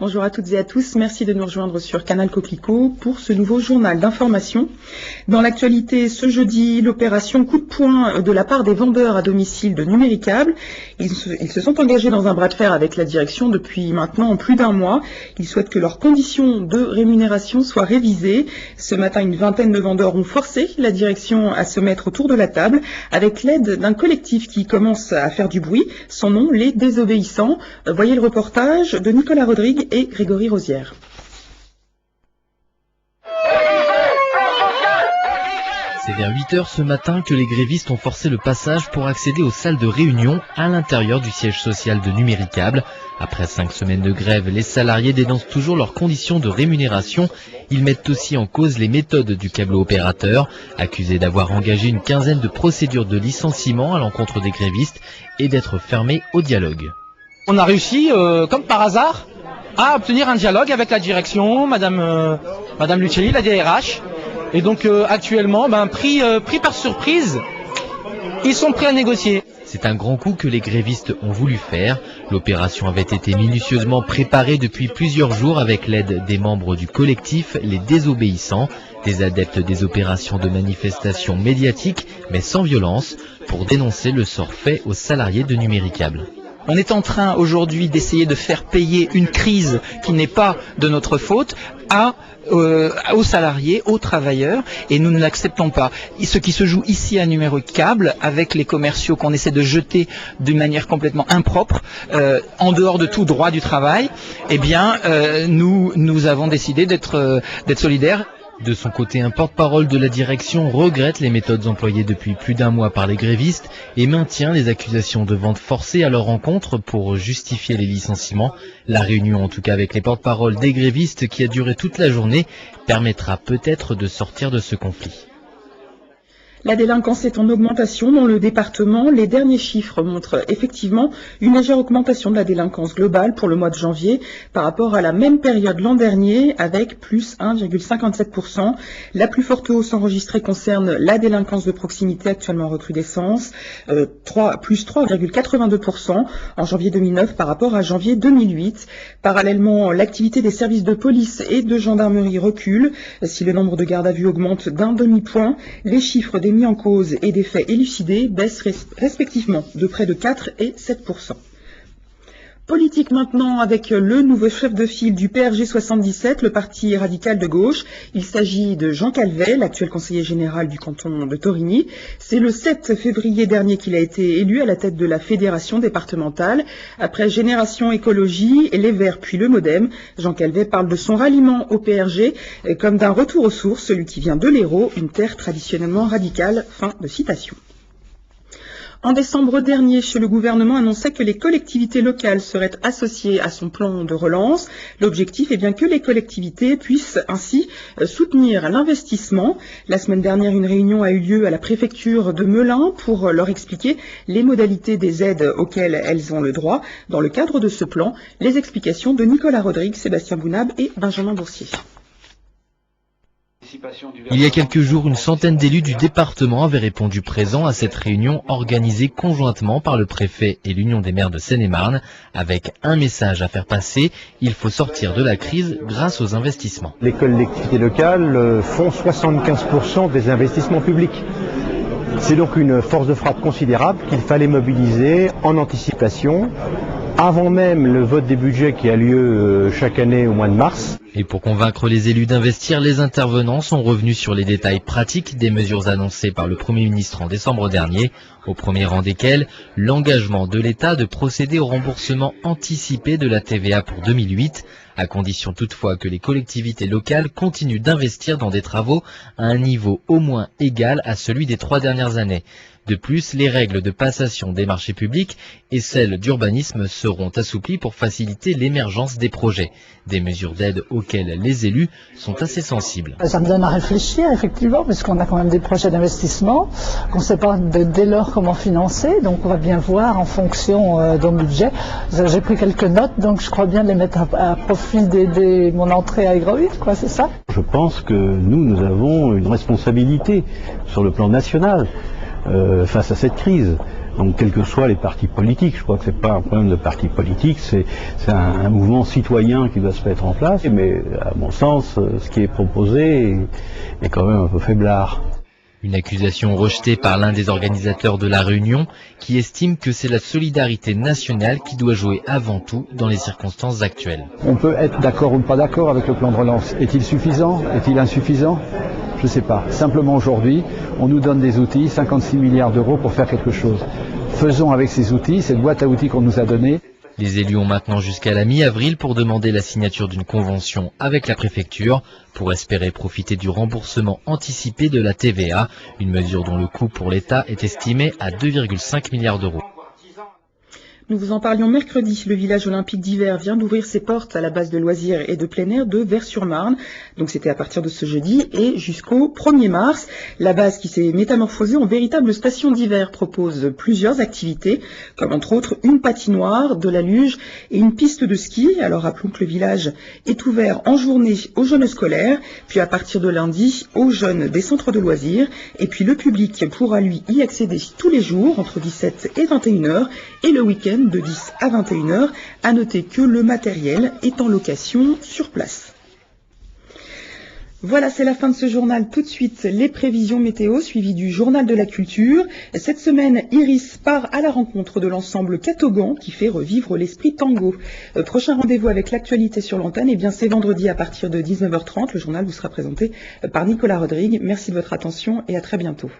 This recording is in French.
Bonjour à toutes et à tous, merci de nous rejoindre sur Canal Coquelicot pour ce nouveau journal d'information. Dans l'actualité, ce jeudi, l'opération coup de poing de la part des vendeurs à domicile de Numéricable. Ils se sont engagés dans un bras de fer avec la direction depuis maintenant plus d'un mois. Ils souhaitent que leurs conditions de rémunération soient révisées. Ce matin, une vingtaine de vendeurs ont forcé la direction à se mettre autour de la table avec l'aide d'un collectif qui commence à faire du bruit. Son nom, les Désobéissants. Voyez le reportage de Nicolas Rodrigue et Grégory Rosière. C'est vers 8h ce matin que les grévistes ont forcé le passage pour accéder aux salles de réunion à l'intérieur du siège social de Numéricable. Après 5 semaines de grève, les salariés dénoncent toujours leurs conditions de rémunération. Ils mettent aussi en cause les méthodes du câble opérateur, accusés d'avoir engagé une quinzaine de procédures de licenciement à l'encontre des grévistes et d'être fermés au dialogue. On a réussi, comme par hasard, à obtenir un dialogue avec la direction, Madame Lucelli, la DRH. Et donc actuellement, pris par surprise, ils sont prêts à négocier. C'est un grand coup que les grévistes ont voulu faire. L'opération avait été minutieusement préparée depuis plusieurs jours avec l'aide des membres du collectif Les Désobéissants, des adeptes des opérations de manifestation médiatique, mais sans violence, pour dénoncer le sort fait aux salariés de Numéricable. On est en train aujourd'hui d'essayer de faire payer une crise qui n'est pas de notre faute aux salariés, aux travailleurs, et nous ne l'acceptons pas. Ce qui se joue ici à Numéricable, avec les commerciaux qu'on essaie de jeter d'une manière complètement impropre, en dehors de tout droit du travail, nous avons décidé d'être solidaires. De son côté, un porte-parole de la direction regrette les méthodes employées depuis plus d'un mois par les grévistes et maintient les accusations de vente forcée à leur encontre pour justifier les licenciements. La réunion, en tout cas avec les porte-paroles des grévistes qui a duré toute la journée, permettra peut-être de sortir de ce conflit. La délinquance est en augmentation dans le département. Les derniers chiffres montrent effectivement une légère augmentation de la délinquance globale pour le mois de janvier par rapport à la même période l'an dernier avec plus 1,57%. La plus forte hausse enregistrée concerne la délinquance de proximité actuellement en recrudescence, plus 3,82% en janvier 2009 par rapport à janvier 2008. Parallèlement, l'activité des services de police et de gendarmerie recule. Si le nombre de gardes à vue augmente d'un demi-point, les chiffres des mis en cause et des faits élucidés baissent respectivement de près de 4 et 7%. Politique maintenant avec le nouveau chef de file du PRG 77, le parti radical de gauche. Il s'agit de Jean Calvet, l'actuel conseiller général du canton de Torigny. C'est le 7 février dernier qu'il a été élu à la tête de la fédération départementale. Après Génération Écologie et les Verts puis le Modem, Jean Calvet parle de son ralliement au PRG comme d'un retour aux sources, celui qui vient de l'Hérault, une terre traditionnellement radicale. Fin de citation. En décembre dernier, le gouvernement annonçait que les collectivités locales seraient associées à son plan de relance. L'objectif est bien que les collectivités puissent ainsi soutenir l'investissement. La semaine dernière, une réunion a eu lieu à la préfecture de Melun pour leur expliquer les modalités des aides auxquelles elles ont le droit. Dans le cadre de ce plan, les explications de Nicolas Rodrigue, Sébastien Bounab et Benjamin Boursier. Il y a quelques jours, une centaine d'élus du département avaient répondu présents à cette réunion organisée conjointement par le préfet et l'Union des maires de Seine-et-Marne, avec un message à faire passer: il faut sortir de la crise grâce aux investissements. Les collectivités locales font 75% des investissements publics. C'est donc une force de frappe considérable qu'il fallait mobiliser en anticipation, avant même le vote des budgets qui a lieu chaque année au mois de mars. Et pour convaincre les élus d'investir, les intervenants sont revenus sur les détails pratiques des mesures annoncées par le Premier ministre en décembre dernier, au premier rang desquelles l'engagement de l'État de procéder au remboursement anticipé de la TVA pour 2008, à condition toutefois que les collectivités locales continuent d'investir dans des travaux à un niveau au moins égal à celui des 3 dernières années. De plus, les règles de passation des marchés publics et celles d'urbanisme seront assouplies pour faciliter l'émergence des projets. Des mesures d'aide auxquelles les élus sont assez sensibles. Ça me donne à réfléchir, effectivement, parce qu'on a quand même des projets d'investissement, qu'on ne sait pas dès lors comment financer, donc on va bien voir en fonction de mon budget. J'ai pris quelques notes, donc je crois bien les mettre à profit de mon entrée à Aigre-Huit, quoi, c'est ça? Je pense que nous avons une responsabilité sur le plan national face à cette crise. Donc quels que soient les partis politiques, je crois que c'est pas un problème de parti politique, c'est un mouvement citoyen qui doit se mettre en place. Mais à mon sens, ce qui est proposé est quand même un peu faiblard. Une accusation rejetée par l'un des organisateurs de la réunion qui estime que c'est la solidarité nationale qui doit jouer avant tout dans les circonstances actuelles. On peut être d'accord ou pas d'accord avec le plan de relance. Est-il suffisant? Est-il insuffisant? Je ne sais pas. Simplement aujourd'hui, on nous donne des outils, 56 milliards d'euros pour faire quelque chose. Faisons avec ces outils, cette boîte à outils qu'on nous a donnée. Les élus ont maintenant jusqu'à la mi-avril pour demander la signature d'une convention avec la préfecture pour espérer profiter du remboursement anticipé de la TVA, une mesure dont le coût pour l'État est estimé à 2,5 milliards d'euros. Nous vous en parlions mercredi. Le village olympique d'hiver vient d'ouvrir ses portes à la base de loisirs et de plein air de Vers-sur-Marne. Donc c'était à partir de ce jeudi et jusqu'au 1er mars. La base qui s'est métamorphosée en véritable station d'hiver propose plusieurs activités, comme entre autres une patinoire, de la luge et une piste de ski. Alors rappelons que le village est ouvert en journée aux jeunes scolaires, puis à partir de lundi aux jeunes des centres de loisirs. Et puis le public pourra lui y accéder tous les jours entre 17 et 21h et le week-end de 10 à 21h, à noter que le matériel est en location sur place. Voilà, c'est la fin de ce journal. Tout de suite, les prévisions météo, suivies du journal de la culture. Cette semaine, Iris part à la rencontre de l'ensemble Catogan qui fait revivre l'esprit tango. Prochain rendez-vous avec l'actualité sur l'antenne, eh bien c'est vendredi à partir de 19h30. Le journal vous sera présenté par Nicolas Rodrigue. Merci de votre attention et à très bientôt.